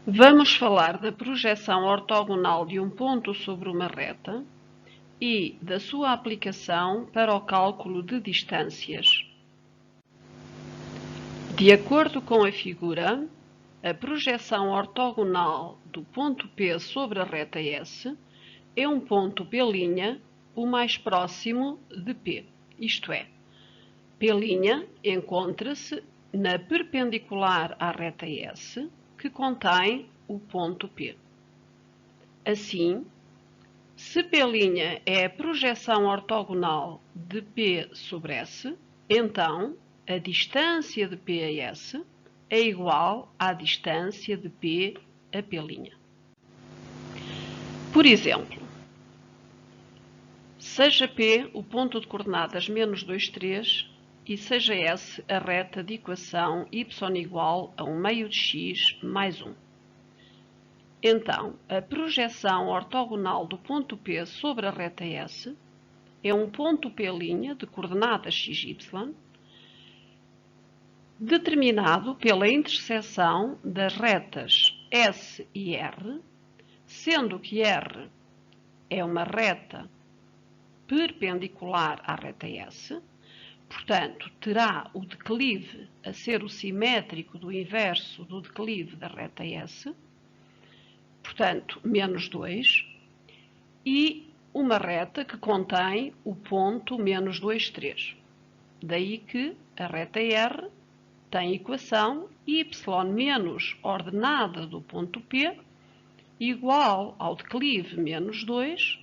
Vamos falar da projeção ortogonal de um ponto sobre uma reta e da sua aplicação para o cálculo de distâncias. De acordo com a figura, a projeção ortogonal do ponto P sobre a reta S é um ponto P' o mais próximo de P, isto é, P' encontra-se na perpendicular à reta S, que contém o ponto P. Assim, se P' é a projeção ortogonal de P sobre S, então a distância de P a S é igual à distância de P a P'. Por exemplo, seja P o ponto de coordenadas menos 2, 3 e seja S a reta de equação y igual a 1/2 de x mais 1. Então, a projeção ortogonal do ponto P sobre a reta S é um ponto P' de coordenadas x, y, determinado pela interseção das retas S e R, sendo que R é uma reta perpendicular à reta S, portanto, terá o declive a ser o simétrico do inverso do declive da reta S, portanto, menos 2, e uma reta que contém o ponto menos 2, 3. Daí que a reta R tem equação y menos ordenada do ponto P igual ao declive menos 2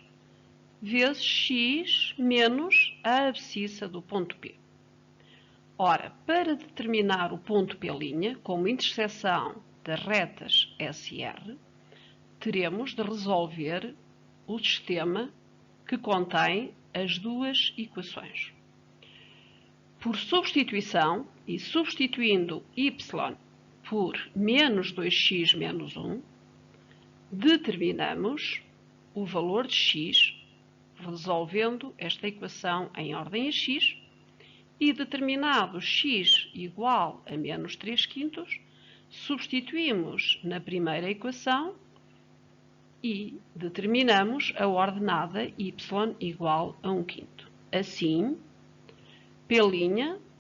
vezes x menos a abscissa do ponto P. Ora, para determinar o ponto P' como interseção das retas S e R, teremos de resolver o sistema que contém as duas equações. Por substituição, e substituindo y por menos 2x menos 1, determinamos o valor de x, resolvendo esta equação em ordem a x, e determinado x igual a menos 3/5, substituímos na primeira equação e determinamos a ordenada y igual a 1/5. Assim, P'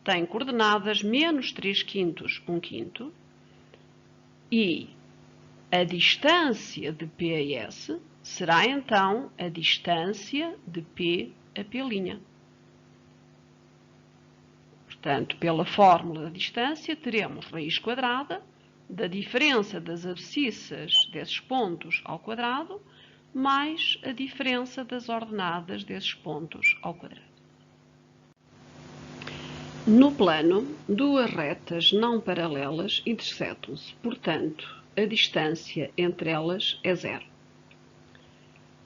tem coordenadas menos 3/5, 1/5, e a distância de P a S será então a distância de P a P'. Portanto, pela fórmula da distância, teremos raiz quadrada da diferença das abscissas desses pontos ao quadrado, mais a diferença das ordenadas desses pontos ao quadrado. No plano, duas retas não paralelas intersetam-se, portanto, a distância entre elas é zero.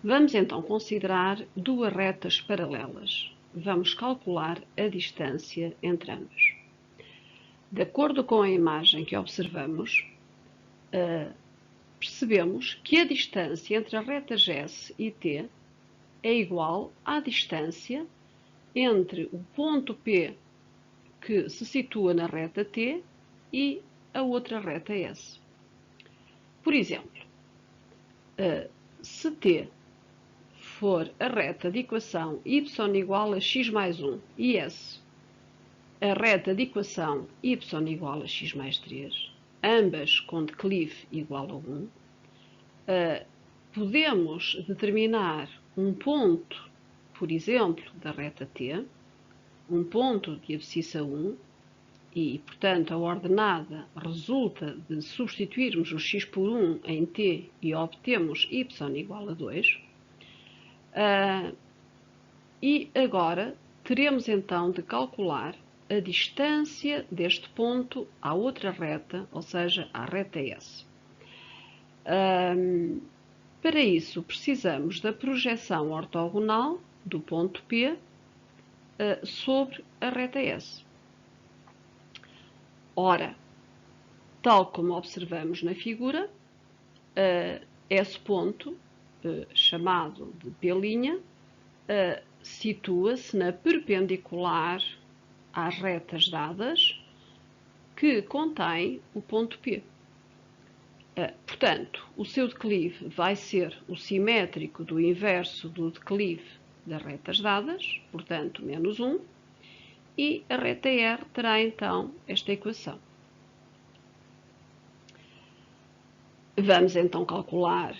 Vamos então considerar duas retas paralelas. Vamos calcular a distância entre ambas. De acordo com a imagem que observamos, percebemos que a distância entre as retas S e T é igual à distância entre o ponto P que se situa na reta T e a outra reta S. Por exemplo, se T for a reta de equação y igual a x mais 1 e S a reta de equação y igual a x mais 3, ambas com declive igual a 1, podemos determinar um ponto, por exemplo, da reta T, um ponto de abscissa 1, e, portanto, a ordenada resulta de substituirmos o x por 1 em t e obtemos y igual a 2. E agora teremos então de calcular a distância deste ponto à outra reta, ou seja, à reta S. Para isso, precisamos da projeção ortogonal do ponto P sobre a reta S. Ora, tal como observamos na figura, esse ponto, chamado de P', situa-se na perpendicular às retas dadas que contém o ponto P. Portanto, o seu declive vai ser o simétrico do inverso do declive das retas dadas, portanto, menos 1, e a reta R terá então esta equação. Vamos então calcular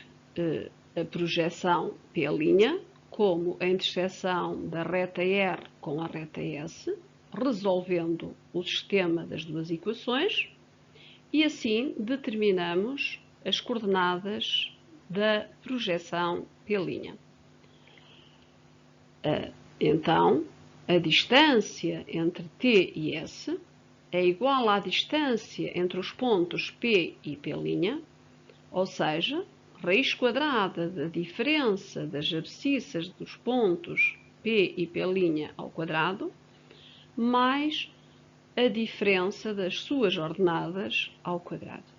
a projeção P', como a interseção da reta R com a reta S, resolvendo o sistema das duas equações, e assim determinamos as coordenadas da projeção P'. Então, a distância entre T e S é igual à distância entre os pontos P e P', ou seja, raiz quadrada da diferença das abscissas dos pontos P e P' ao quadrado, mais a diferença das suas ordenadas ao quadrado.